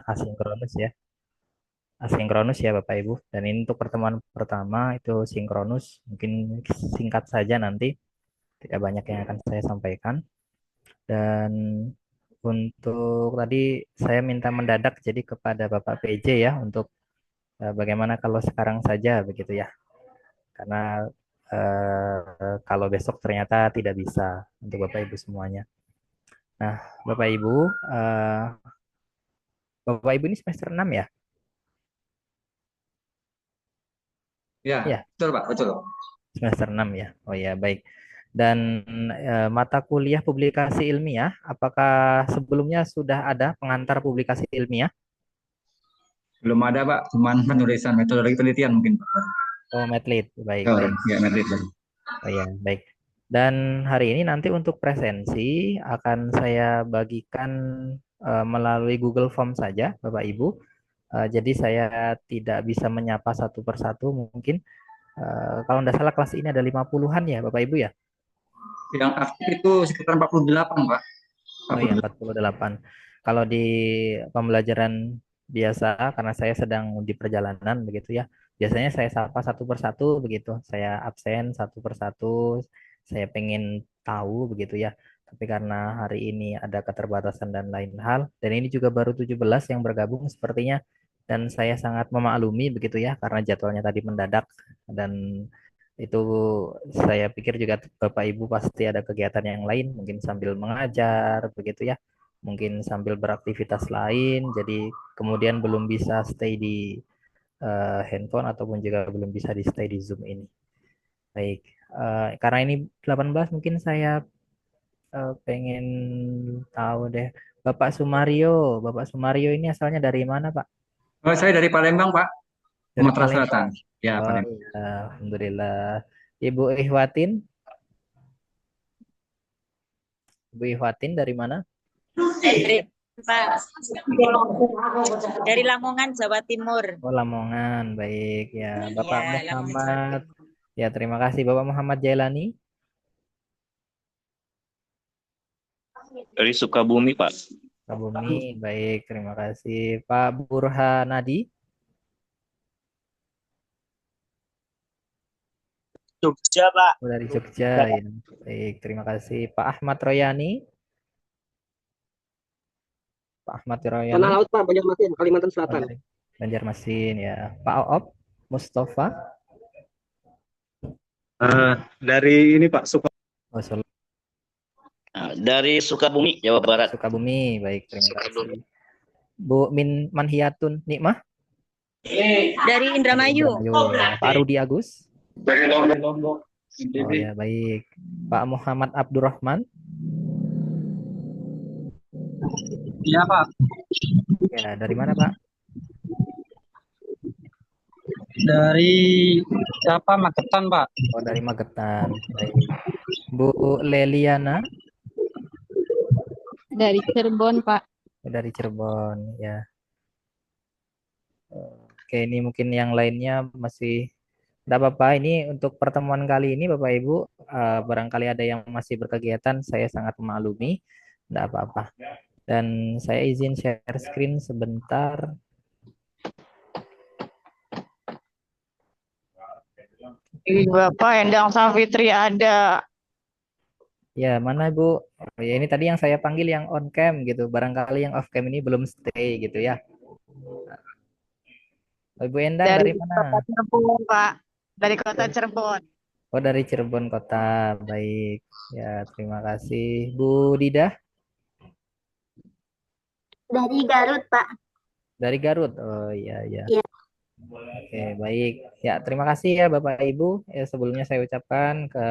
asinkronus ya. Asinkronus ya Bapak Ibu. Dan ini untuk pertemuan pertama itu sinkronus. Mungkin singkat saja nanti. Tidak banyak yang akan saya sampaikan. Dan untuk tadi saya minta mendadak jadi kepada Bapak PJ ya untuk bagaimana kalau sekarang saja begitu ya. Karena kalau besok ternyata tidak bisa untuk Bapak Ibu semuanya. Nah, Bapak Ibu, eh, Bapak Ibu ini semester 6 ya? Ya, Ya, betul Pak, betul. semester 6 ya. Oh ya, baik. Dan mata kuliah publikasi ilmiah, apakah sebelumnya sudah ada pengantar publikasi ilmiah? Belum ada Pak, cuman penulisan metodologi penelitian mungkin Pak. Oh, Medlit. Baik, Oh, baik. ya, Madrid. Oh ya, baik. Dan hari ini nanti untuk presensi akan saya bagikan melalui Google Form saja, Bapak Ibu. Jadi saya tidak bisa menyapa satu persatu mungkin. Kalau tidak salah kelas ini ada 50-an ya, Bapak Ibu ya? Yang aktif itu sekitar 48 Pak. Oh iya, 48. 48. Kalau di pembelajaran biasa, karena saya sedang di perjalanan begitu ya, biasanya saya sapa satu persatu begitu. Saya absen satu persatu, saya pengen tahu begitu ya. Tapi karena hari ini ada keterbatasan dan lain hal, dan ini juga baru 17 yang bergabung sepertinya, dan saya sangat memaklumi begitu ya, karena jadwalnya tadi mendadak, dan itu saya pikir juga Bapak Ibu pasti ada kegiatan yang lain, mungkin sambil mengajar, begitu ya. Mungkin sambil beraktivitas lain, jadi kemudian belum bisa stay di handphone ataupun juga belum bisa di stay di Zoom ini. Baik, karena ini 18 mungkin saya pengen tahu deh. Bapak Sumario ini asalnya dari mana, Pak? Oh, saya dari Palembang Pak, Dari Sumatera Selatan. Palembang. Ya, Oh Palembang. iya, Alhamdulillah. Ibu Ihwatin, Ibu Ihwatin dari mana? Dari Pak, dari Lamongan, Jawa Timur. Oh, Lamongan, baik ya. Bapak Ya, Lamongan, Jawa Muhammad, Timur. ya terima kasih. Bapak Muhammad Jailani Dari Sukabumi, Pak. Kabumi, baik terima kasih. Pak Burhanadi, Jogja, Pak. oh, dari Jogja, ya. Baik terima kasih. Pak Ahmad Royani, Pak Ahmad Tanah Royani, Laut Pak, Banjarmasin, Kalimantan oh, Selatan. dari Banjarmasin ya. Pak Oop Mustafa, Dari ini, Pak, oh, Solo, dari Sukabumi, Jawa Barat. Sukabumi, baik terima Sukabumi. kasih. Bu Manhiatun Nikmah Dari dari Indramayu. Indramayu ya. Pak Rudi Agus, Dari Lombok. oh ya baik. Pak Muhammad Abdurrahman, Iya Pak, ya dari mana Pak? dari siapa Magetan Pak? Oh dari Magetan, baik. Bu Leliana, Dari Cirebon, Pak. oh, dari Cirebon ya. Oke ini mungkin yang lainnya masih tidak apa-apa. Ini untuk pertemuan kali ini Bapak Ibu, barangkali ada yang masih berkegiatan, saya sangat memaklumi, tidak apa-apa. Dan saya izin share screen sebentar. Bapak Endang Savitri ada. Ya, mana Ibu? Oh, ya, ini tadi yang saya panggil yang on cam gitu. Barangkali yang off cam ini belum stay gitu ya. Oh, Ibu Endang Dari dari Kota mana? Cirebon, Pak. Dari Kota Cirebon. Oh, dari Cirebon Kota. Baik. Ya, terima kasih. Bu Didah Dari Garut, Pak. dari Garut. Oh, iya, iya. Iya. Oke, baik. Ya, terima kasih ya Bapak Ibu. Ya, sebelumnya saya ucapkan ke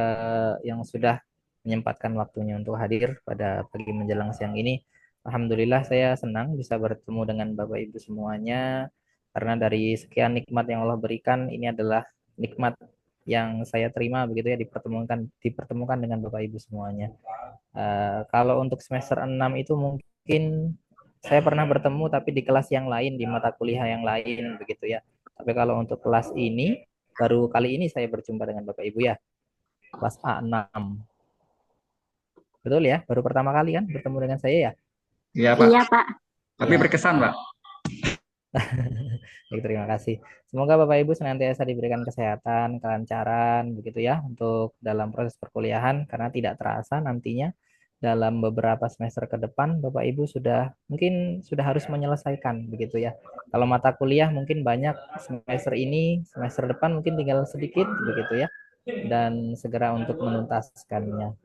yang sudah menyempatkan waktunya untuk hadir pada pagi menjelang siang ini. Alhamdulillah saya senang bisa bertemu dengan Bapak Ibu semuanya karena dari sekian nikmat yang Allah berikan ini adalah nikmat yang saya terima begitu ya dipertemukan dengan Bapak Ibu semuanya. Kalau untuk semester 6 itu mungkin saya pernah bertemu tapi di kelas yang lain, di mata kuliah yang lain begitu ya. Tapi kalau untuk kelas ini, baru kali ini saya berjumpa dengan Bapak Ibu ya, kelas A6. Betul ya, baru pertama kali kan bertemu dengan saya ya. Iya Pak, Iya, Pak. tapi Ya, berkesan Pak. Baik, terima kasih. Semoga Bapak Ibu senantiasa diberikan kesehatan, kelancaran, begitu ya, untuk dalam proses perkuliahan, karena tidak terasa nantinya dalam beberapa semester ke depan, Bapak Ibu mungkin sudah harus menyelesaikan, begitu ya. Kalau mata kuliah mungkin banyak semester ini, semester depan mungkin tinggal sedikit, begitu ya, dan segera untuk menuntaskannya.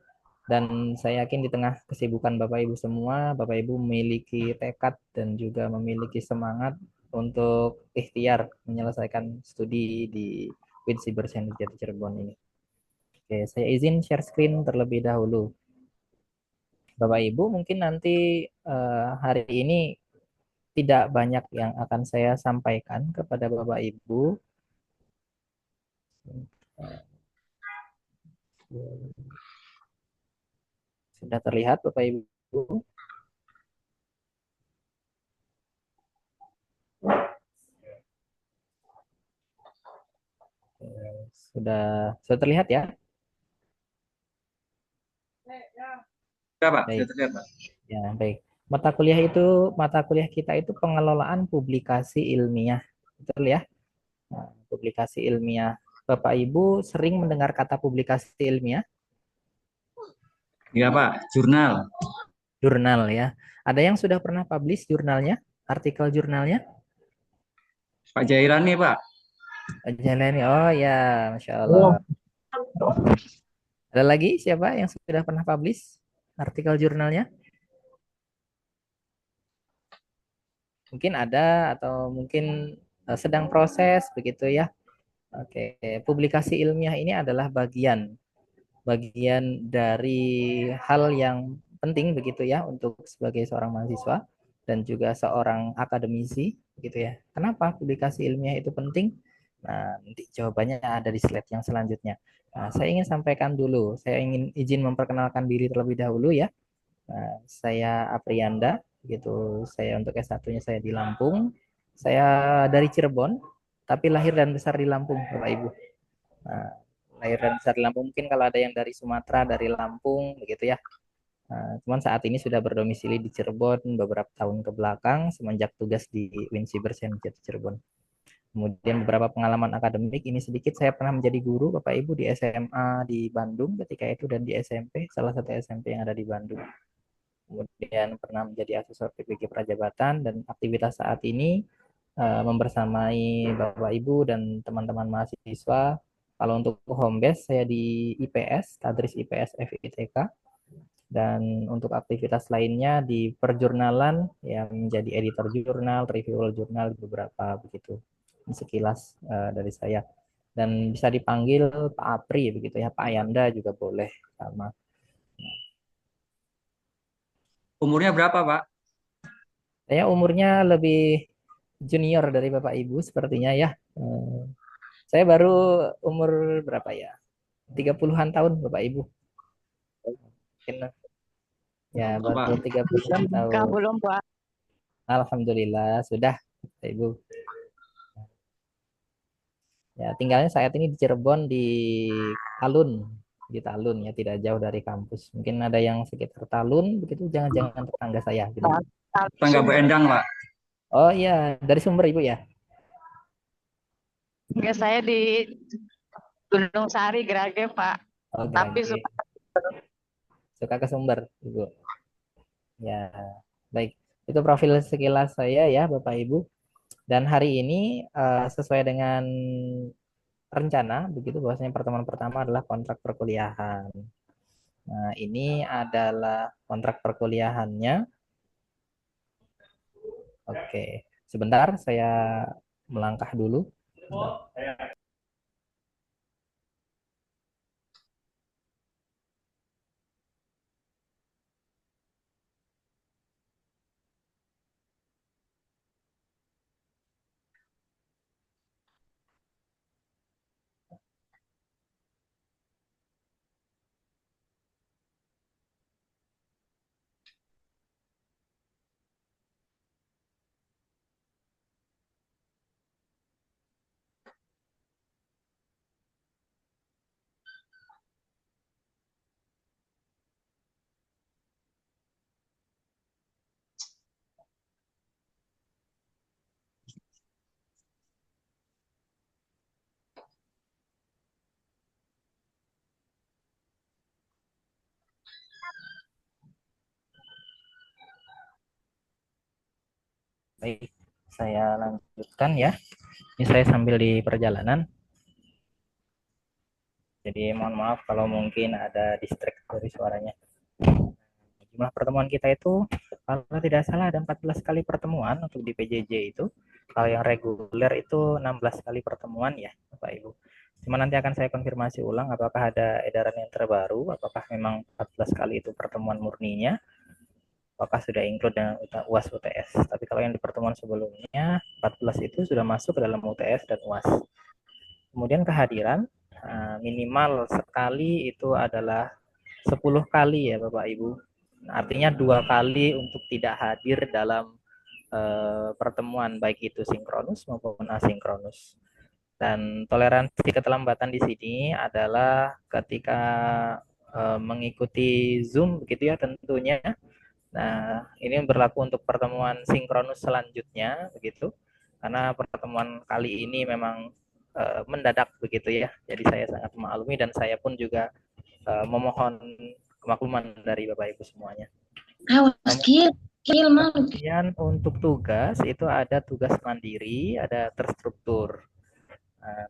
Dan saya yakin di tengah kesibukan Bapak Ibu semua, Bapak Ibu memiliki tekad dan juga memiliki semangat untuk ikhtiar menyelesaikan studi di WIN Cyber Center Jati Cirebon ini. Oke, saya izin share screen terlebih dahulu. Bapak Ibu, mungkin nanti hari ini tidak banyak yang akan saya sampaikan kepada Bapak Ibu. Sudah terlihat Bapak Ibu? Sudah terlihat ya? Ya, Pak, sudah Baik. terlihat, Pak. Ya, baik. Mata kuliah kita itu pengelolaan publikasi ilmiah. Betul ya? Nah, publikasi ilmiah. Bapak Ibu sering mendengar kata publikasi ilmiah? Iya, Pak, jurnal. Jurnal ya. Ada yang sudah pernah publish jurnalnya? Artikel jurnalnya? Pak Jairan nih, Pak. Jalani. Oh ya, Masya Allah. Ada lagi siapa yang sudah pernah publish artikel jurnalnya? Mungkin ada atau mungkin sedang proses begitu ya. Oke, publikasi ilmiah ini adalah bagian dari hal yang penting begitu ya untuk sebagai seorang mahasiswa dan juga seorang akademisi gitu ya. Kenapa publikasi ilmiah itu penting? Nah, nanti jawabannya ada di slide yang selanjutnya. Nah, saya ingin sampaikan dulu, saya ingin izin memperkenalkan diri terlebih dahulu ya. Nah, saya Aprianda gitu. Saya untuk S1-nya saya di Lampung. Saya dari Cirebon, tapi lahir dan besar di Lampung, Bapak Ibu. Nah, lahir dan besar di Lampung. Mungkin kalau ada yang dari Sumatera, dari Lampung, begitu ya. Nah, cuman saat ini sudah berdomisili di Cirebon beberapa tahun ke belakang semenjak tugas di Winsi Bersen Cirebon. Kemudian beberapa pengalaman akademik ini sedikit saya pernah menjadi guru Bapak Ibu di SMA di Bandung ketika itu dan di SMP, salah satu SMP yang ada di Bandung. Kemudian pernah menjadi asesor PPG Prajabatan dan aktivitas saat ini membersamai Bapak Ibu dan teman-teman mahasiswa. Kalau untuk home base saya di IPS, Tadris IPS FITK, dan untuk aktivitas lainnya di perjurnalan yang menjadi editor jurnal, reviewer jurnal beberapa begitu. Ini sekilas dari saya. Dan bisa dipanggil Pak Apri begitu ya, Pak Ayanda juga boleh sama. Umurnya berapa, Pak? Saya umurnya lebih junior dari Bapak Ibu sepertinya ya. Saya baru umur berapa ya? 30-an tahun Bapak Ibu. Mungkin ya baru Pak. 30-an Kak tahun. belum, Pak. Alhamdulillah sudah Bapak Ibu. Ya, tinggalnya saat ini di Cirebon Talun, di Talun ya, tidak jauh dari kampus. Mungkin ada yang sekitar Talun begitu, jangan-jangan tetangga saya gitu. Tangga Bu Endang, Pak. Oh iya, dari Sumber Ibu ya. Enggak, saya di Gunung Sari, Gerage, Pak. Oh, Tapi Grage. suka Suka ke Sumber, Ibu. Ya, baik. Itu profil sekilas saya ya, Bapak Ibu. Dan hari ini sesuai dengan rencana, begitu bahwasanya pertemuan pertama adalah kontrak perkuliahan. Nah, ini adalah kontrak perkuliahannya. Oke, sebentar saya melangkah dulu. Baik, saya lanjutkan ya. Ini saya sambil di perjalanan. Jadi mohon maaf kalau mungkin ada distract dari suaranya. Jumlah pertemuan kita itu kalau tidak salah ada 14 kali pertemuan untuk di PJJ itu. Kalau yang reguler itu 16 kali pertemuan ya, Bapak Ibu. Cuma nanti akan saya konfirmasi ulang apakah ada edaran yang terbaru, apakah memang 14 kali itu pertemuan murninya, apakah sudah include dengan UAS UTS. Tapi kalau yang di pertemuan sebelumnya 14 itu sudah masuk ke dalam UTS dan UAS. Kemudian kehadiran minimal sekali itu adalah 10 kali ya Bapak Ibu. Artinya 2 kali untuk tidak hadir dalam pertemuan baik itu sinkronus maupun asinkronus. Dan toleransi keterlambatan di sini adalah ketika mengikuti Zoom begitu ya tentunya. Nah, ini berlaku untuk pertemuan sinkronus selanjutnya begitu. Karena pertemuan kali ini memang mendadak begitu ya. Jadi saya sangat memaklumi dan saya pun juga memohon kemakluman dari Bapak Ibu semuanya. Kemudian untuk tugas itu ada tugas mandiri, ada terstruktur.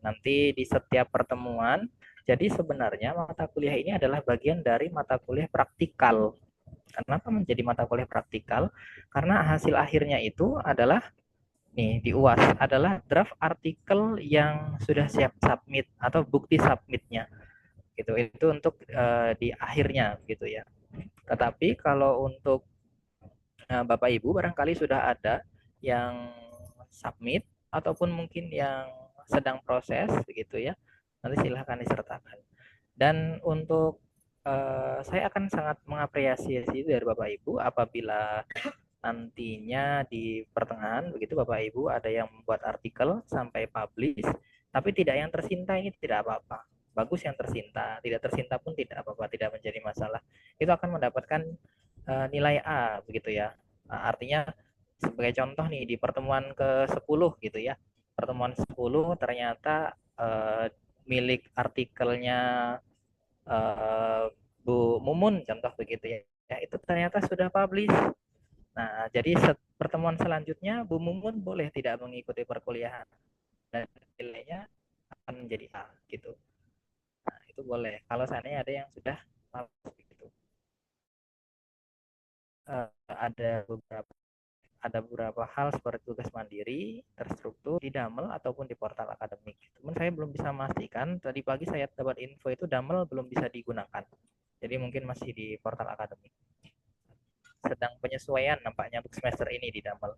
Nanti di setiap pertemuan, jadi sebenarnya mata kuliah ini adalah bagian dari mata kuliah praktikal. Kenapa menjadi mata kuliah praktikal? Karena hasil akhirnya itu adalah nih di UAS adalah draft artikel yang sudah siap submit atau bukti submitnya gitu. Itu untuk di akhirnya gitu ya. Tetapi kalau untuk Bapak Ibu barangkali sudah ada yang submit ataupun mungkin yang sedang proses begitu ya. Nanti silahkan disertakan. Dan untuk saya akan sangat mengapresiasi dari Bapak Ibu apabila nantinya di pertengahan begitu Bapak Ibu ada yang membuat artikel sampai publish tapi tidak yang tersinta ini tidak apa-apa. Bagus yang tersinta, tidak tersinta pun tidak apa-apa, tidak menjadi masalah. Itu akan mendapatkan nilai A begitu ya. Artinya sebagai contoh nih di pertemuan ke-10 gitu ya. Pertemuan 10 ternyata milik artikelnya Bu Mumun contoh begitu ya. Ya itu ternyata sudah publish. Nah, jadi pertemuan selanjutnya Bu Mumun boleh tidak mengikuti perkuliahan dan nilainya akan menjadi A gitu. Nah, itu boleh. Kalau seandainya ada yang sudah publish gitu. Ada beberapa hal seperti tugas mandiri, terstruktur di Damel ataupun di portal akademik. Namun saya belum bisa memastikan, tadi pagi saya dapat info itu Damel belum bisa digunakan. Jadi mungkin masih di portal akademik. Sedang penyesuaian nampaknya untuk semester ini di Damel.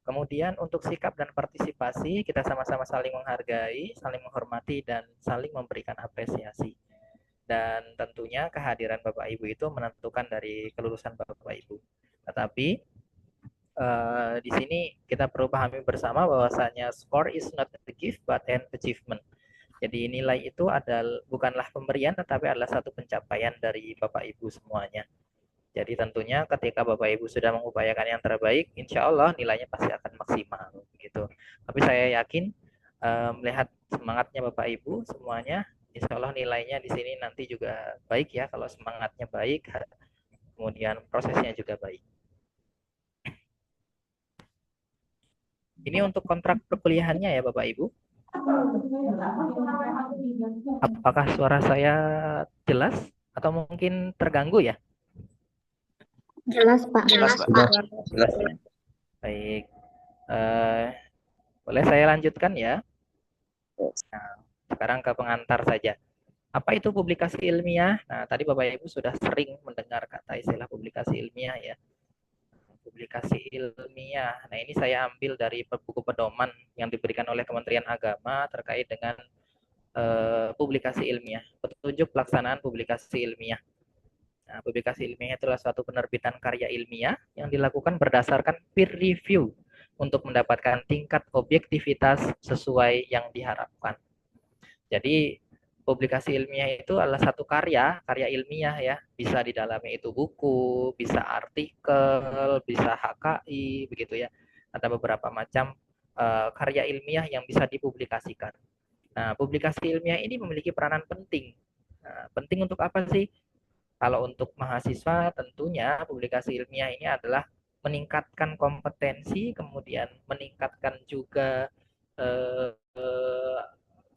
Kemudian untuk sikap dan partisipasi, kita sama-sama saling menghargai, saling menghormati, dan saling memberikan apresiasi. Dan tentunya kehadiran Bapak Ibu itu menentukan dari kelulusan Bapak Ibu. Tetapi di sini kita perlu pahami bersama bahwasanya score is not a gift but an achievement. Jadi nilai itu adalah bukanlah pemberian tetapi adalah satu pencapaian dari Bapak Ibu semuanya. Jadi tentunya ketika Bapak Ibu sudah mengupayakan yang terbaik, insya Allah nilainya pasti akan maksimal gitu. Tapi saya yakin melihat semangatnya Bapak Ibu semuanya, insya Allah nilainya di sini nanti juga baik ya kalau semangatnya baik, kemudian prosesnya juga baik. Ini untuk kontrak perkuliahannya ya Bapak Ibu. Apakah suara saya jelas atau mungkin terganggu ya? Jelas, Pak. Jelas, Pak. Jelas ya. Baik. Boleh saya lanjutkan ya? Nah, sekarang ke pengantar saja. Apa itu publikasi ilmiah? Nah, tadi Bapak Ibu sudah sering mendengar kata istilah publikasi ilmiah ya. Publikasi ilmiah. Nah, ini saya ambil dari buku pedoman yang diberikan oleh Kementerian Agama terkait dengan publikasi ilmiah, petunjuk pelaksanaan publikasi ilmiah. Nah, publikasi ilmiah itulah suatu penerbitan karya ilmiah yang dilakukan berdasarkan peer review untuk mendapatkan tingkat objektivitas sesuai yang diharapkan. Jadi publikasi ilmiah itu adalah satu karya ilmiah ya, bisa di dalamnya itu buku, bisa artikel, bisa HKI begitu ya. Ada beberapa macam karya ilmiah yang bisa dipublikasikan. Nah, publikasi ilmiah ini memiliki peranan penting. Nah, penting untuk apa sih? Kalau untuk mahasiswa tentunya publikasi ilmiah ini adalah meningkatkan kompetensi, kemudian meningkatkan juga eh, eh,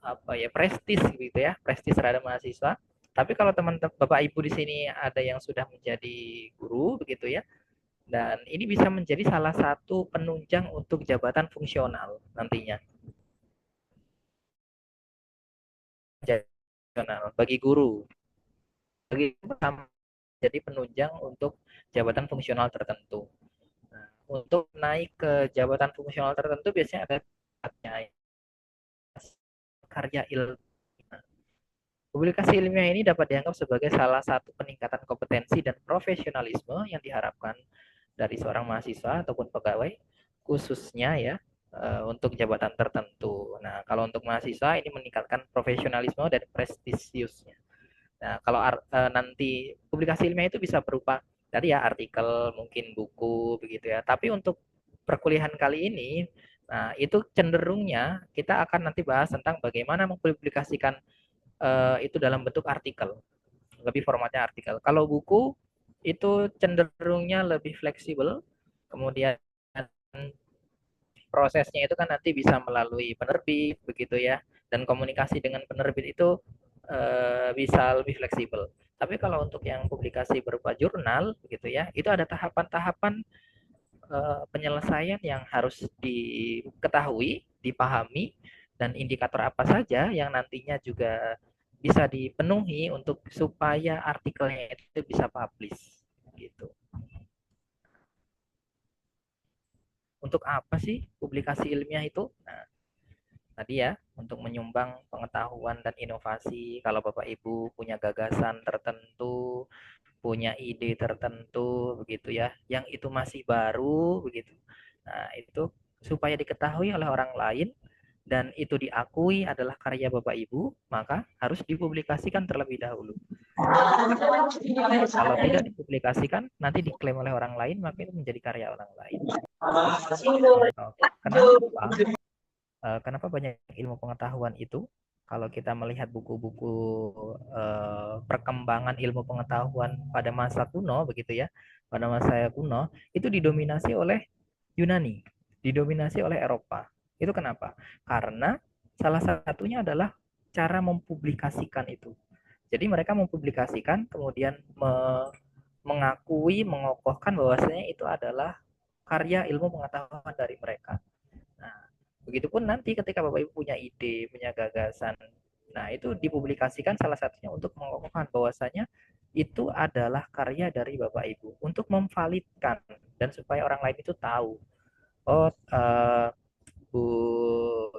apa ya, prestis gitu ya, prestis terhadap mahasiswa. Tapi kalau teman-teman Bapak Ibu di sini ada yang sudah menjadi guru begitu ya, dan ini bisa menjadi salah satu penunjang untuk jabatan fungsional nantinya. Fungsional bagi guru, bagi pertama jadi penunjang untuk jabatan fungsional tertentu. Nah, untuk naik ke jabatan fungsional tertentu biasanya ada karya ilmu. Publikasi ilmiah ini dapat dianggap sebagai salah satu peningkatan kompetensi dan profesionalisme yang diharapkan dari seorang mahasiswa ataupun pegawai, khususnya ya untuk jabatan tertentu. Nah, kalau untuk mahasiswa ini meningkatkan profesionalisme dan prestisiusnya. Nah, kalau nanti publikasi ilmiah itu bisa berupa tadi ya artikel, mungkin buku begitu ya. Tapi untuk perkuliahan kali ini, nah itu cenderungnya kita akan nanti bahas tentang bagaimana mempublikasikan itu dalam bentuk artikel, lebih formatnya artikel. Kalau buku itu cenderungnya lebih fleksibel, kemudian prosesnya itu kan nanti bisa melalui penerbit begitu ya, dan komunikasi dengan penerbit itu bisa lebih fleksibel. Tapi kalau untuk yang publikasi berupa jurnal begitu ya, itu ada tahapan-tahapan penyelesaian yang harus diketahui, dipahami, dan indikator apa saja yang nantinya juga bisa dipenuhi untuk supaya artikelnya itu bisa publish gitu. Untuk apa sih publikasi ilmiah itu? Nah, tadi ya, untuk menyumbang pengetahuan dan inovasi. Kalau Bapak Ibu punya gagasan tertentu, punya ide tertentu begitu ya, yang itu masih baru begitu. Nah, itu supaya diketahui oleh orang lain dan itu diakui adalah karya Bapak Ibu, maka harus dipublikasikan terlebih dahulu. Kalau tidak dipublikasikan, nanti diklaim oleh orang lain, maka itu menjadi karya orang lain. Oke. Kenapa banyak ilmu pengetahuan itu? Kalau kita melihat buku-buku perkembangan ilmu pengetahuan pada masa kuno, begitu ya, pada masa kuno, itu didominasi oleh Yunani, didominasi oleh Eropa. Itu kenapa? Karena salah satunya adalah cara mempublikasikan itu. Jadi mereka mempublikasikan, kemudian mengakui, mengokohkan bahwasanya itu adalah karya ilmu pengetahuan dari mereka. Nah, begitupun nanti ketika Bapak Ibu punya ide, punya gagasan, nah itu dipublikasikan salah satunya untuk mengokohkan bahwasanya itu adalah karya dari Bapak Ibu untuk memvalidkan dan supaya orang lain itu tahu, oh Bu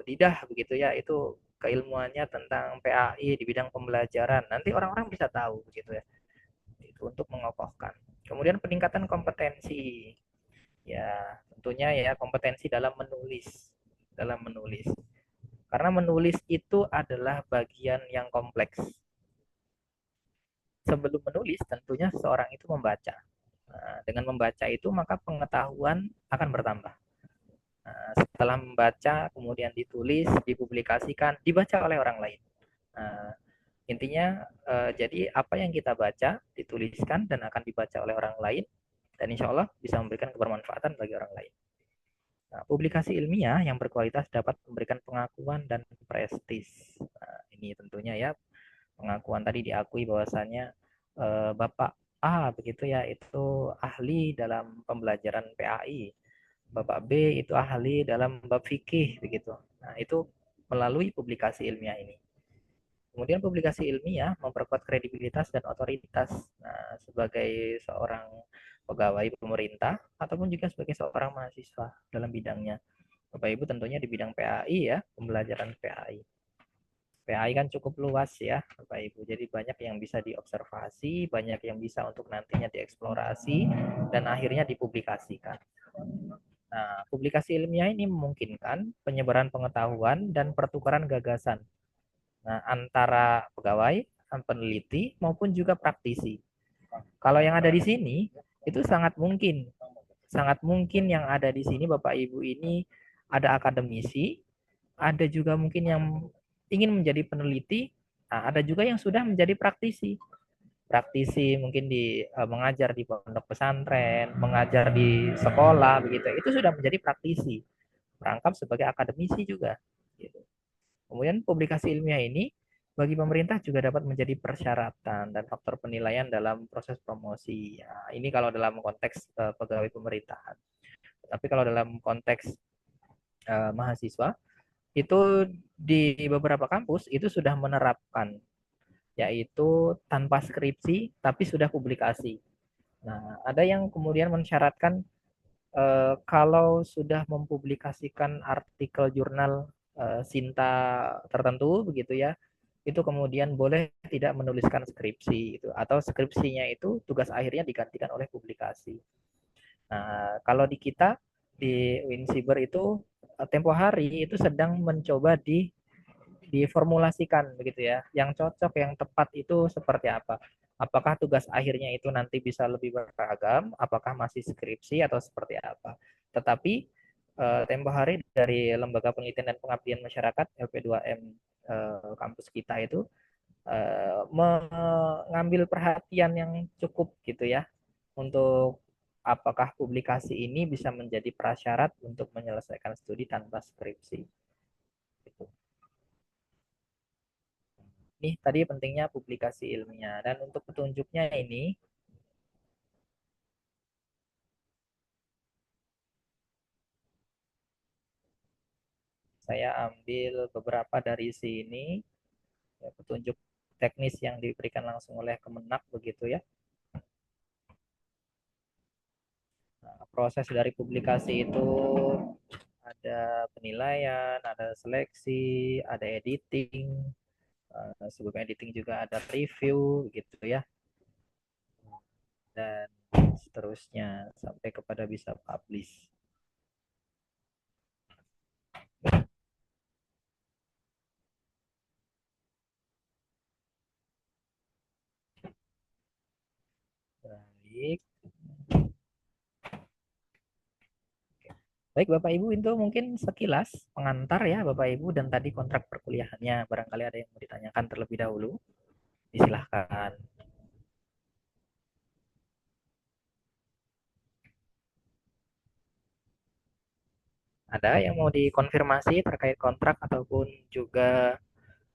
Didah begitu ya, itu keilmuannya tentang PAI di bidang pembelajaran. Nanti orang-orang bisa tahu begitu ya. Itu untuk mengokohkan. Kemudian peningkatan kompetensi. Ya, tentunya ya kompetensi dalam menulis, karena menulis itu adalah bagian yang kompleks. Sebelum menulis tentunya seorang itu membaca. Nah, dengan membaca itu maka pengetahuan akan bertambah. Nah, setelah membaca kemudian ditulis, dipublikasikan, dibaca oleh orang lain. Nah, intinya jadi apa yang kita baca dituliskan dan akan dibaca oleh orang lain, dan insya Allah bisa memberikan kebermanfaatan bagi orang lain. Nah, publikasi ilmiah yang berkualitas dapat memberikan pengakuan dan prestis. Nah, ini tentunya ya, pengakuan tadi diakui bahwasannya Bapak A begitu ya, itu ahli dalam pembelajaran PAI. Bapak B itu ahli dalam bab fikih begitu. Nah, itu melalui publikasi ilmiah ini. Kemudian publikasi ilmiah memperkuat kredibilitas dan otoritas. Nah, sebagai seorang pegawai pemerintah ataupun juga sebagai seorang mahasiswa dalam bidangnya. Bapak Ibu tentunya di bidang PAI ya, pembelajaran PAI. PAI kan cukup luas ya, Bapak Ibu. Jadi banyak yang bisa diobservasi, banyak yang bisa untuk nantinya dieksplorasi dan akhirnya dipublikasikan. Nah, publikasi ilmiah ini memungkinkan penyebaran pengetahuan dan pertukaran gagasan. Nah, antara pegawai, peneliti maupun juga praktisi. Kalau yang ada di sini itu sangat mungkin yang ada di sini Bapak Ibu ini ada akademisi, ada juga mungkin yang ingin menjadi peneliti, nah, ada juga yang sudah menjadi praktisi. praktisi, mungkin mengajar di pondok pesantren, mengajar di sekolah begitu. Itu sudah menjadi praktisi, merangkap sebagai akademisi juga. Gitu. Kemudian publikasi ilmiah ini bagi pemerintah juga dapat menjadi persyaratan dan faktor penilaian dalam proses promosi. Ya, ini kalau dalam konteks pegawai pemerintahan. Tapi kalau dalam konteks mahasiswa, itu di beberapa kampus itu sudah menerapkan, yaitu tanpa skripsi tapi sudah publikasi. Nah, ada yang kemudian mensyaratkan kalau sudah mempublikasikan artikel jurnal Sinta tertentu begitu ya, itu kemudian boleh tidak menuliskan skripsi itu, atau skripsinya itu tugas akhirnya digantikan oleh publikasi. Nah, kalau di kita di Winsiber itu tempo hari itu sedang mencoba diformulasikan begitu ya. Yang cocok, yang tepat itu seperti apa? Apakah tugas akhirnya itu nanti bisa lebih beragam? Apakah masih skripsi atau seperti apa? Tetapi tempo hari dari Lembaga Penelitian dan Pengabdian Masyarakat LP2M kampus kita itu mengambil perhatian yang cukup gitu ya, untuk apakah publikasi ini bisa menjadi prasyarat untuk menyelesaikan studi tanpa skripsi. Gitu. Ini tadi pentingnya publikasi ilmiah. Dan untuk petunjuknya ini, saya ambil beberapa dari sini, ya, petunjuk teknis yang diberikan langsung oleh Kemenak begitu ya. Nah, proses dari publikasi itu ada penilaian, ada seleksi, ada editing, sebelum editing juga ada preview gitu ya, dan seterusnya sampai kepada bisa publish. Baik. Baik Bapak Ibu, itu mungkin sekilas pengantar ya Bapak Ibu, dan tadi kontrak perkuliahannya. Barangkali ada yang mau ditanyakan terlebih dahulu. Disilahkan. Ada yang mau dikonfirmasi terkait kontrak ataupun juga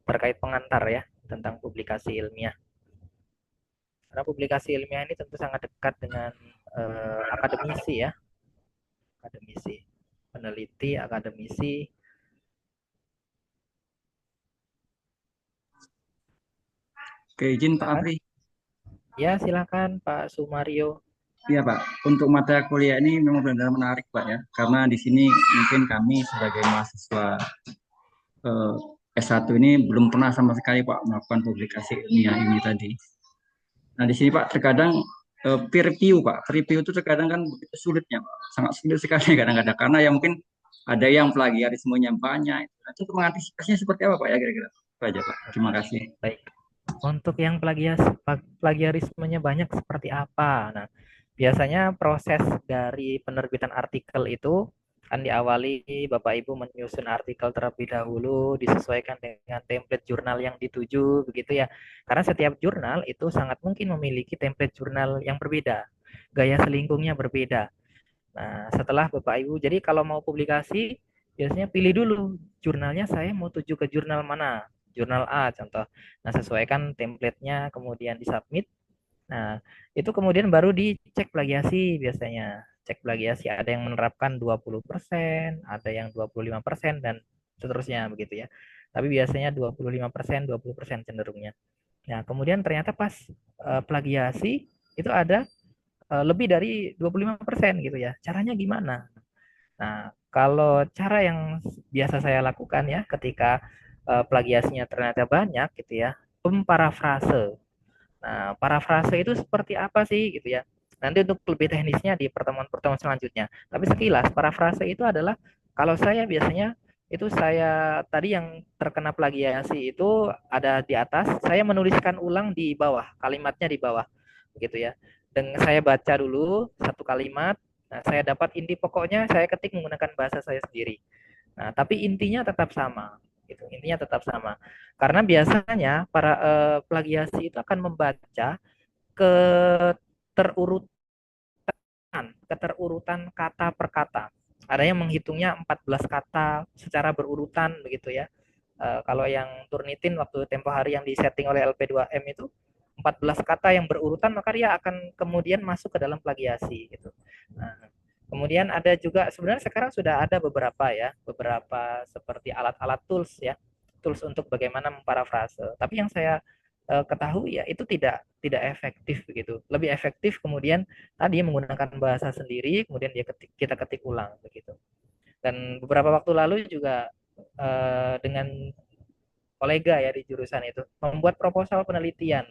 terkait pengantar ya tentang publikasi ilmiah. Karena publikasi ilmiah ini tentu sangat dekat dengan akademisi ya, akademisi, peneliti, akademisi. Oke, izin Pak Afri. Ya, silakan Pak Sumario. Iya Pak, untuk mata kuliah ini memang benar-benar menarik Pak ya, karena di sini mungkin kami sebagai mahasiswa eh, S1 ini belum pernah sama sekali Pak melakukan publikasi ilmiah ini tadi. Nah di sini Pak terkadang peer review Pak, peer review itu terkadang kan begitu sulitnya Pak, sangat sulit sekali kadang-kadang, karena ya mungkin ada yang plagiarismenya banyak. Itu mengantisipasinya seperti apa Pak ya kira-kira? Itu aja Pak, terima kasih. Baik. Untuk yang plagiarismenya banyak seperti apa? Nah, biasanya proses dari penerbitan artikel itu kan diawali Bapak Ibu menyusun artikel terlebih dahulu, disesuaikan dengan template jurnal yang dituju, begitu ya. Karena setiap jurnal itu sangat mungkin memiliki template jurnal yang berbeda, gaya selingkungnya berbeda. Nah, setelah Bapak Ibu, jadi kalau mau publikasi, biasanya pilih dulu jurnalnya, saya mau tuju ke jurnal mana. Jurnal A contoh. Nah, sesuaikan template-nya, kemudian disubmit. Nah, itu kemudian baru dicek plagiasi biasanya. Cek plagiasi, ada yang menerapkan 20%, ada yang 25%, dan seterusnya begitu ya. Tapi biasanya 25%, 20% cenderungnya. Nah, kemudian ternyata pas plagiasi itu ada lebih dari 25% gitu ya. Caranya gimana? Nah, kalau cara yang biasa saya lakukan ya ketika plagiasinya ternyata banyak gitu ya, pemparafrase. Nah, parafrase itu seperti apa sih gitu ya. Nanti untuk lebih teknisnya di pertemuan-pertemuan selanjutnya. Tapi sekilas parafrase itu adalah, kalau saya biasanya itu, saya tadi yang terkena plagiasi itu ada di atas, saya menuliskan ulang di bawah, kalimatnya di bawah begitu ya. Dan saya baca dulu satu kalimat, nah, saya dapat inti pokoknya, saya ketik menggunakan bahasa saya sendiri. Nah, tapi intinya tetap sama gitu. Intinya tetap sama. Karena biasanya para plagiasi itu akan membaca keterurutan keterurutan kata per kata. Ada yang menghitungnya 14 kata secara berurutan begitu ya. Kalau yang Turnitin waktu tempo hari yang disetting oleh LP2M itu 14 kata yang berurutan, maka dia akan kemudian masuk ke dalam plagiasi gitu. Nah, kemudian ada juga sebenarnya sekarang sudah ada beberapa seperti alat-alat tools ya, tools untuk bagaimana memparafrase. Tapi yang saya ketahui ya itu tidak efektif begitu. Lebih efektif kemudian tadi menggunakan bahasa sendiri, kemudian kita ketik ulang begitu. Dan beberapa waktu lalu juga dengan kolega ya di jurusan itu membuat proposal penelitian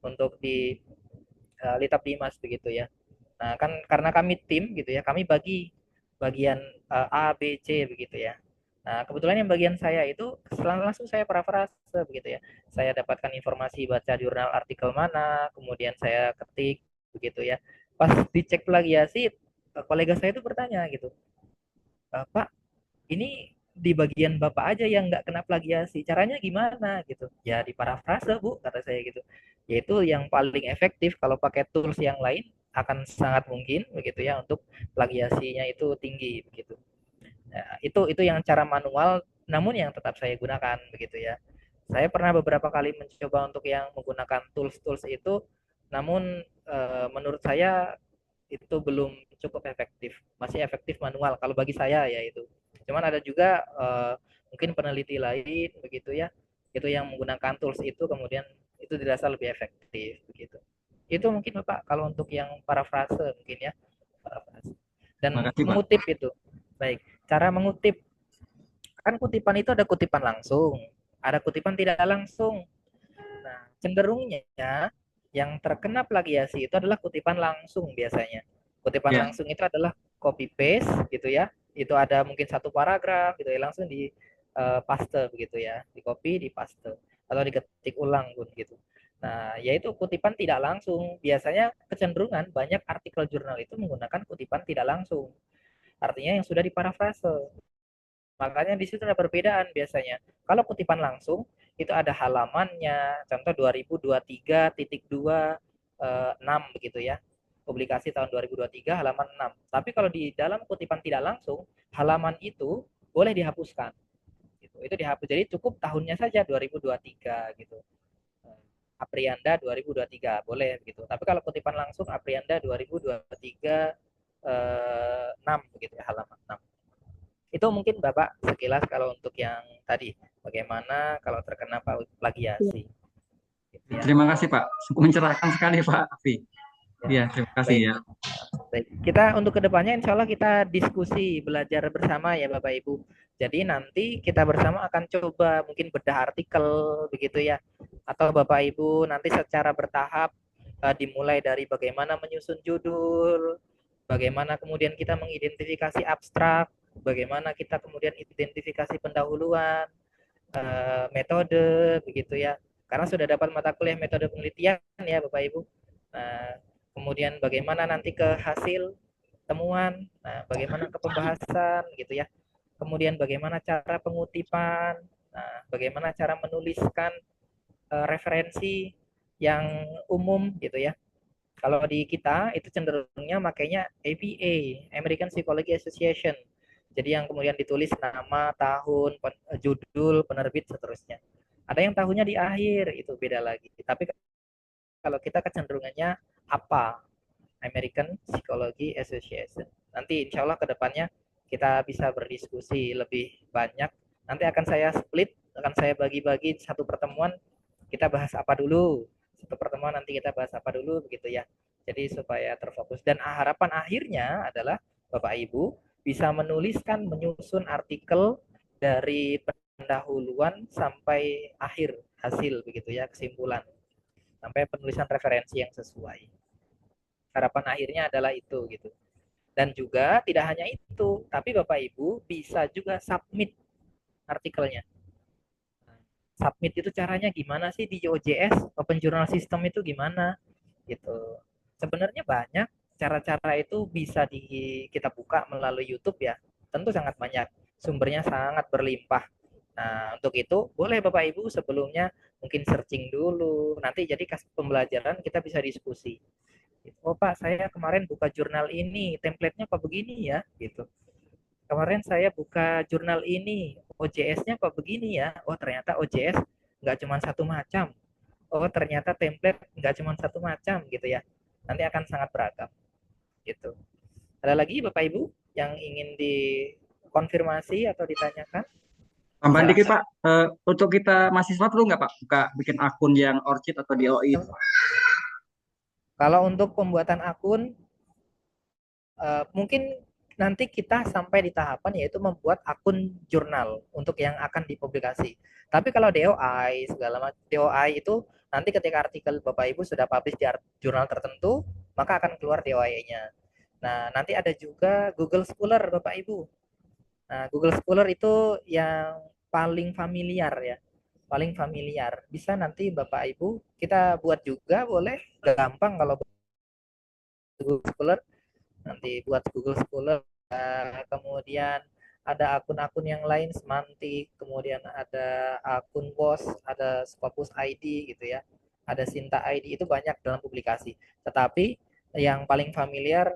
untuk di Litap Dimas begitu ya. Nah, kan karena kami tim gitu ya, kami bagi bagian A, B, C begitu ya. Nah, kebetulan yang bagian saya itu langsung saya parafrase begitu ya. Saya dapatkan informasi baca jurnal artikel mana, kemudian saya ketik begitu ya. Pas dicek plagiasi, kolega saya itu bertanya gitu, Pak, ini di bagian Bapak aja yang nggak kena plagiasi, caranya gimana gitu? Ya diparafrase Bu, kata saya gitu. Yaitu yang paling efektif, kalau pakai tools yang lain akan sangat mungkin begitu ya untuk plagiasinya itu tinggi begitu. Nah, itu yang cara manual, namun yang tetap saya gunakan begitu ya. Saya pernah beberapa kali mencoba untuk yang menggunakan tools-tools itu, namun menurut saya itu belum cukup efektif. Masih efektif manual kalau bagi saya ya itu. Cuman ada juga mungkin peneliti lain begitu ya, itu yang menggunakan tools itu kemudian itu dirasa lebih efektif begitu. Itu mungkin Bapak kalau untuk yang parafrase mungkin ya, parafrase. Dan Terima kasih, Pak. mengutip itu. Baik, cara mengutip, kan kutipan itu ada kutipan langsung, ada kutipan tidak langsung. Nah, cenderungnya yang terkena plagiasi itu adalah kutipan langsung biasanya. Kutipan Ya, langsung itu adalah copy paste gitu ya. Itu ada mungkin satu paragraf gitu ya, langsung di paste begitu ya, di copy, di paste atau diketik ulang pun gitu. Nah, yaitu kutipan tidak langsung. Biasanya kecenderungan banyak artikel jurnal itu menggunakan kutipan tidak langsung. Artinya yang sudah diparafrase. Makanya di situ ada perbedaan biasanya. Kalau kutipan langsung itu ada halamannya, contoh 2023.2 6 begitu ya. Publikasi tahun 2023 halaman 6. Tapi kalau di dalam kutipan tidak langsung, halaman itu boleh dihapuskan. Gitu. Itu dihapus. Jadi cukup tahunnya saja 2023 gitu. Aprianda 2023 boleh gitu. Tapi kalau kutipan langsung Aprianda 2023 6 begitu ya, halaman 6. Itu mungkin Bapak sekilas kalau untuk yang tadi, bagaimana kalau terkena plagiasi. Gitu ya. terima kasih Pak. Mencerahkan sekali Pak Afi. Ya, terima kasih Baik, ya. baik. Kita untuk kedepannya insya Allah kita diskusi, belajar bersama ya Bapak Ibu. Jadi nanti kita bersama akan coba mungkin bedah artikel begitu ya. Atau Bapak Ibu nanti secara bertahap dimulai dari bagaimana menyusun judul, bagaimana kemudian kita mengidentifikasi abstrak, bagaimana kita kemudian identifikasi pendahuluan, metode begitu ya. Karena sudah dapat mata kuliah metode penelitian ya Bapak Ibu. Nah, kemudian bagaimana nanti ke hasil temuan, nah, bagaimana ke pembahasan gitu ya. Kemudian bagaimana cara pengutipan, nah, bagaimana cara menuliskan referensi yang umum gitu ya. Kalau di kita itu cenderungnya makanya APA, American Psychology Association. Jadi yang kemudian ditulis nama, tahun, judul, penerbit, seterusnya. Ada yang tahunnya di akhir, itu beda lagi. Tapi kalau kita kecenderungannya apa? American Psychology Association. Nanti insya Allah ke depannya kita bisa berdiskusi lebih banyak. Nanti akan saya split, akan saya bagi-bagi satu pertemuan, kita bahas apa dulu. Satu pertemuan nanti kita bahas apa dulu, begitu ya. Jadi supaya terfokus. Dan harapan akhirnya adalah Bapak Ibu bisa menuliskan, menyusun artikel dari pendahuluan sampai akhir hasil, begitu ya, kesimpulan. Sampai penulisan referensi yang sesuai. Harapan akhirnya adalah itu gitu. Dan juga tidak hanya itu, tapi Bapak Ibu bisa juga submit artikelnya. Submit itu caranya gimana sih di OJS, Open Journal System itu gimana gitu. Sebenarnya banyak cara-cara itu bisa kita buka melalui YouTube ya. Tentu sangat banyak, sumbernya sangat berlimpah. Nah, untuk itu boleh Bapak Ibu sebelumnya mungkin searching dulu. Nanti jadi kas pembelajaran kita bisa diskusi. Oh Pak, saya kemarin buka jurnal ini, template-nya kok begini ya, gitu. Kemarin saya buka jurnal ini, OJS-nya kok begini ya. Oh ternyata OJS nggak cuma satu macam. Oh ternyata template nggak cuma satu macam gitu ya. Nanti akan sangat beragam gitu. Ada lagi Bapak Ibu yang ingin dikonfirmasi atau ditanyakan? Tambahan dikit Silahkan. Pak, untuk kita mahasiswa perlu nggak Pak buka bikin akun yang Orchid atau DOI? Kalau untuk pembuatan akun, mungkin nanti kita sampai di tahapan yaitu membuat akun jurnal untuk yang akan dipublikasi. Tapi kalau DOI segala macam DOI itu nanti ketika artikel Bapak Ibu sudah publish di jurnal tertentu, maka akan keluar DOI-nya. Nah, nanti ada juga Google Scholar Bapak Ibu. Nah, Google Scholar itu yang paling familiar ya. Paling familiar. Bisa nanti Bapak Ibu kita buat juga boleh. Gampang kalau Google Scholar nanti buat Google Scholar, kemudian ada akun-akun yang lain Semantik, kemudian ada akun BOS, ada Scopus ID gitu ya, ada Sinta ID, itu banyak dalam publikasi. Tetapi yang paling familiar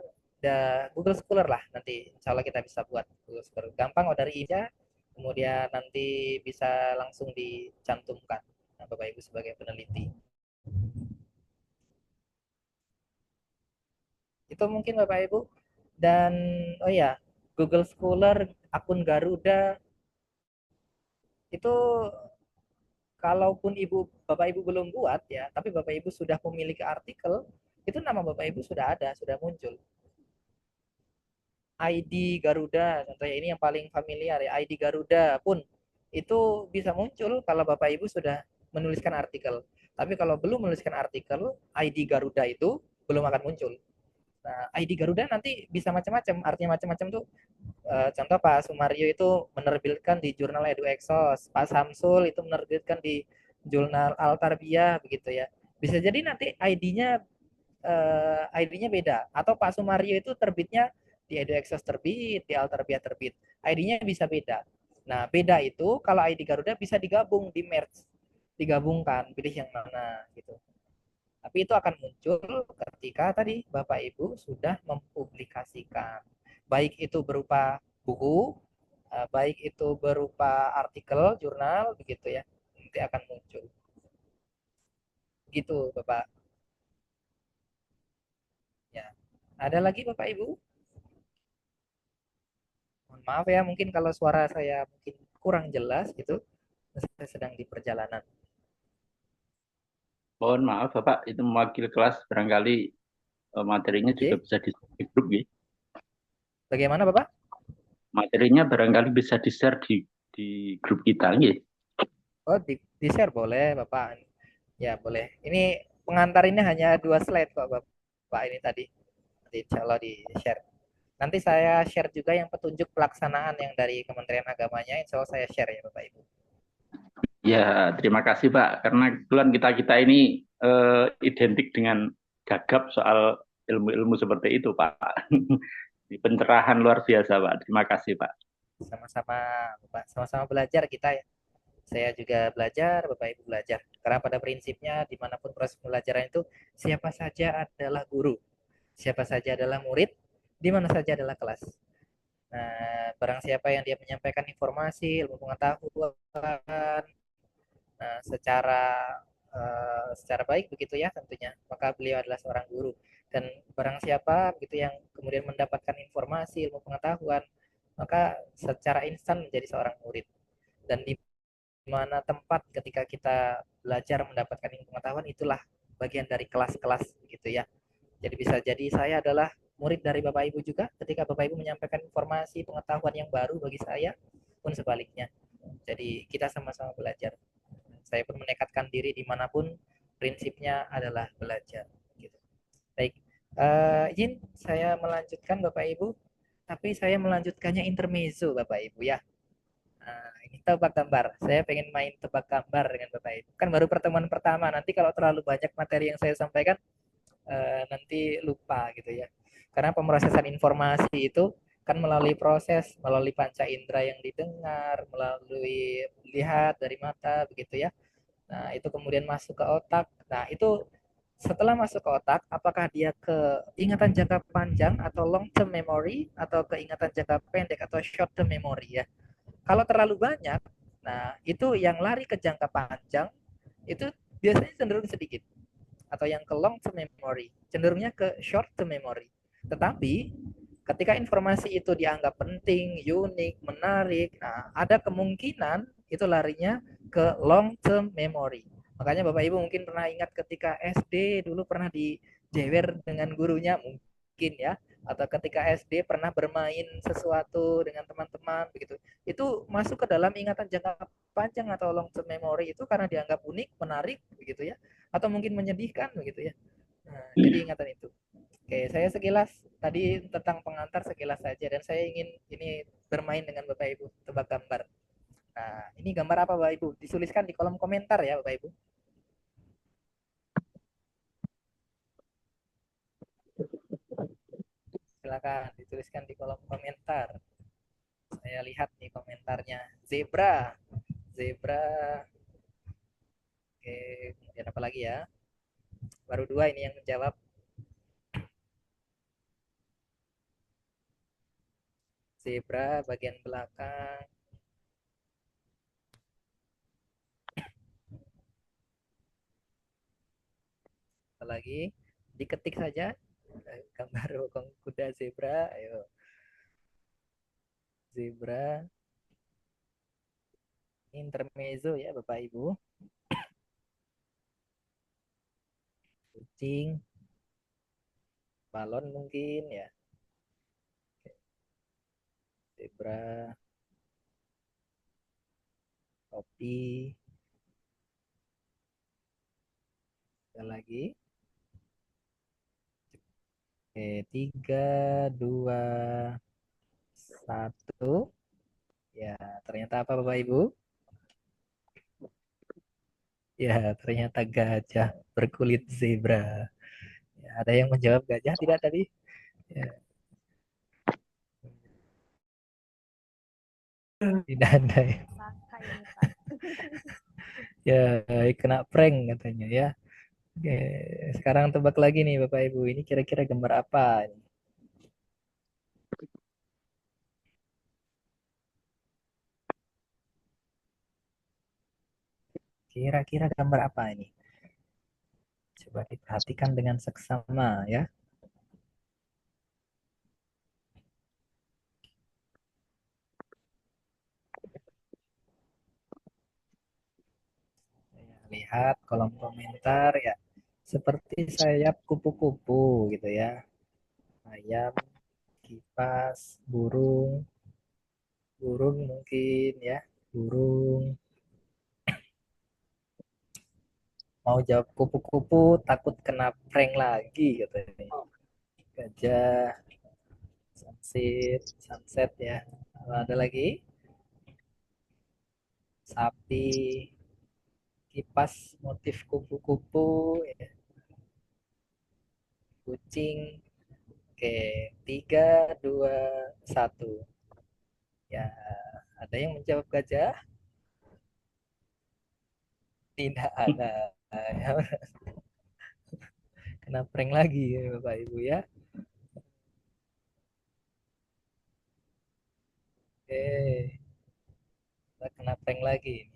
Google Scholar lah, nanti insya Allah kita bisa buat Google Scholar. Gampang, oh dari email, kemudian nanti bisa langsung dicantumkan Bapak Ibu sebagai peneliti. Itu mungkin Bapak Ibu. Dan oh ya, Google Scholar, akun Garuda itu kalaupun Bapak Ibu belum buat ya, tapi Bapak Ibu sudah memiliki artikel, itu nama Bapak Ibu sudah ada, sudah muncul. ID Garuda, contohnya ini yang paling familiar ya, ID Garuda pun itu bisa muncul kalau Bapak Ibu sudah menuliskan artikel. Tapi kalau belum menuliskan artikel, ID Garuda itu belum akan muncul. Nah, ID Garuda nanti bisa macam-macam, artinya macam-macam tuh. Contoh Pak Sumario itu menerbitkan di jurnal EduExos, Pak Samsul itu menerbitkan di jurnal Al-Tarbiyah begitu ya. Bisa jadi nanti ID-nya beda, atau Pak Sumario itu terbitnya di EduExos terbit, di Al-Tarbiyah terbit. ID-nya bisa beda. Nah, beda itu kalau ID Garuda bisa digabung, di merge, digabungkan, pilih yang mana gitu. Tapi itu akan muncul ketika tadi Bapak Ibu sudah mempublikasikan. Baik itu berupa buku, baik itu berupa artikel, jurnal, begitu ya. Nanti akan muncul. Gitu Bapak. Ya. Ada lagi Bapak Ibu? Mohon maaf ya, mungkin kalau suara saya mungkin kurang jelas gitu. Saya sedang di perjalanan. Mohon maaf Bapak, itu mewakili kelas barangkali materinya juga Oke. bisa di grup ya. Bagaimana Bapak? Materinya barangkali bisa di-share di grup kita ya. Oh, di-share boleh Bapak. Ya, boleh. Ini pengantar ini hanya 2 slide kok Bapak ini tadi. Nanti insya Allah di-share. Nanti saya share juga yang petunjuk pelaksanaan yang dari Kementerian Agamanya. Insya Allah saya share ya Bapak Ibu. Ya, terima kasih Pak. Karena kebetulan kita ini identik dengan gagap soal ilmu-ilmu seperti itu Pak. Pencerahan luar biasa Pak. Terima kasih Pak. Sama-sama Bapak, sama-sama belajar kita ya. Saya juga belajar, Bapak Ibu belajar. Karena pada prinsipnya dimanapun proses pembelajaran itu siapa saja adalah guru, siapa saja adalah murid, di mana saja adalah kelas. Nah, barang siapa yang dia menyampaikan informasi, ilmu pengetahuan, secara secara baik begitu ya tentunya, maka beliau adalah seorang guru. Dan barang siapa begitu yang kemudian mendapatkan informasi, ilmu pengetahuan, maka secara instan menjadi seorang murid. Dan di mana tempat ketika kita belajar mendapatkan ilmu pengetahuan itulah bagian dari kelas-kelas gitu ya. Jadi bisa jadi saya adalah murid dari Bapak Ibu juga ketika Bapak Ibu menyampaikan informasi pengetahuan yang baru bagi saya, pun sebaliknya. Jadi kita sama-sama belajar. Saya pun menekatkan diri dimanapun, prinsipnya adalah belajar. Gitu. Baik, izin saya melanjutkan Bapak Ibu, tapi saya melanjutkannya intermezzo Bapak Ibu ya. Nah, ini tebak gambar. Saya pengen main tebak gambar dengan Bapak Ibu. Kan baru pertemuan pertama. Nanti kalau terlalu banyak materi yang saya sampaikan, nanti lupa gitu ya. Karena pemrosesan informasi itu kan melalui proses, melalui panca indera yang didengar, melalui lihat dari mata, begitu ya. Nah, itu kemudian masuk ke otak. Nah, itu setelah masuk ke otak, apakah dia ke ingatan jangka panjang atau long term memory atau ke ingatan jangka pendek atau short term memory ya. Kalau terlalu banyak, nah itu yang lari ke jangka panjang itu biasanya cenderung sedikit, atau yang ke long term memory cenderungnya ke short term memory. Tetapi ketika informasi itu dianggap penting, unik, menarik, nah ada kemungkinan itu larinya ke long term memory. Makanya Bapak Ibu mungkin pernah ingat ketika SD dulu pernah dijewer dengan gurunya mungkin ya, atau ketika SD pernah bermain sesuatu dengan teman-teman begitu. Itu masuk ke dalam ingatan jangka panjang atau long term memory itu karena dianggap unik, menarik begitu ya, atau mungkin menyedihkan begitu ya. Nah, jadi ingatan itu. Oke, saya sekilas tadi tentang pengantar sekilas saja dan saya ingin ini bermain dengan Bapak Ibu tebak gambar. Nah, ini gambar apa Bapak Ibu? Dituliskan di kolom komentar ya Bapak Ibu. Silakan dituliskan di kolom komentar. Saya lihat nih komentarnya. Zebra. Zebra. Oke, kemudian apa lagi ya? Baru dua ini yang menjawab. Zebra bagian belakang. Apa lagi? Diketik saja gambar kuda zebra. Ayo. Zebra. Intermezzo ya Bapak Ibu. Kucing. Balon mungkin ya. Zebra. Topi. Ada lagi. Oke, 3, 2, 1. Ya, ternyata apa Bapak Ibu? Ya, ternyata gajah berkulit zebra. Ya, ada yang menjawab gajah tidak tadi? Ya, tidak ada ya. Ya, kena prank katanya ya. Oke, sekarang tebak lagi nih Bapak Ibu. Ini kira-kira gambar apa? Kira-kira gambar apa ini? Coba diperhatikan dengan seksama ya. Lihat kolom komentar ya. Seperti sayap kupu-kupu gitu ya. Ayam, kipas, burung, burung mungkin ya. Burung. Mau jawab kupu-kupu takut kena prank lagi katanya. Gajah, sunset, sunset ya. Ada lagi? Sapi, kipas motif kupu-kupu, ya. Kucing. Oke, 3, 2, 1. Ya, ada yang menjawab gajah? Tidak ada. Kena prank lagi ya, Bapak Ibu ya. Oke, kita kena prank lagi.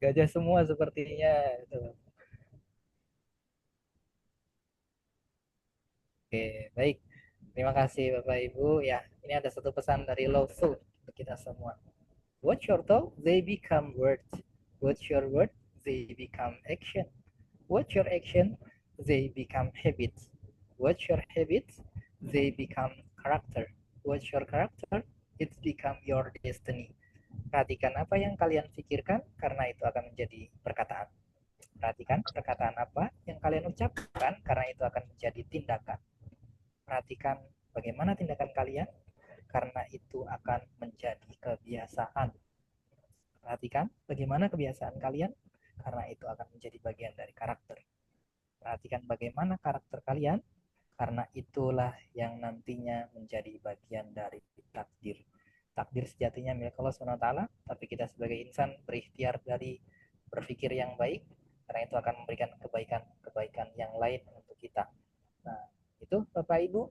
Gajah semua sepertinya. Oke, baik. Terima kasih Bapak Ibu. Ya, ini ada satu pesan dari Love Food untuk kita semua. Watch your thought, they become words. Watch your word, they become action. Watch your action, they become habits. Watch your habits, they become character. Watch your character, it become your destiny. Perhatikan apa yang kalian pikirkan, karena itu akan menjadi perkataan. Perhatikan perkataan apa yang kalian ucapkan, karena itu akan menjadi tindakan. Perhatikan bagaimana tindakan kalian, karena itu akan menjadi kebiasaan. Perhatikan bagaimana kebiasaan kalian, karena itu akan menjadi bagian dari karakter. Perhatikan bagaimana karakter kalian, karena itulah yang nantinya menjadi bagian dari takdir. Takdir sejatinya milik Allah SWT, tapi tapi kita sebagai insan berikhtiar dari berpikir yang baik, karena itu akan memberikan kebaikan-kebaikan yang lain untuk kita. Nah, itu Bapak Ibu,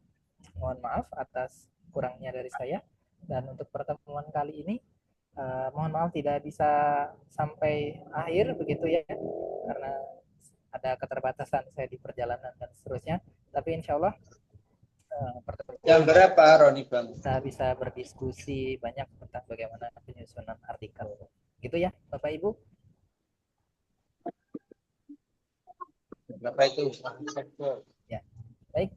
mohon maaf atas kurangnya dari saya. Dan untuk pertemuan kali ini, mohon maaf tidak bisa sampai akhir begitu ya, karena ada keterbatasan saya di perjalanan dan seterusnya. Tapi insya Allah pertemuan Yang berapa Roni Bang? kita bisa berdiskusi banyak tentang bagaimana penyusunan artikel. Gitu ya Bapak Ibu. Berapa itu? Ya, baik.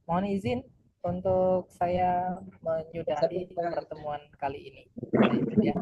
Mohon izin untuk saya menyudahi pertemuan kali ini. Baik, ya.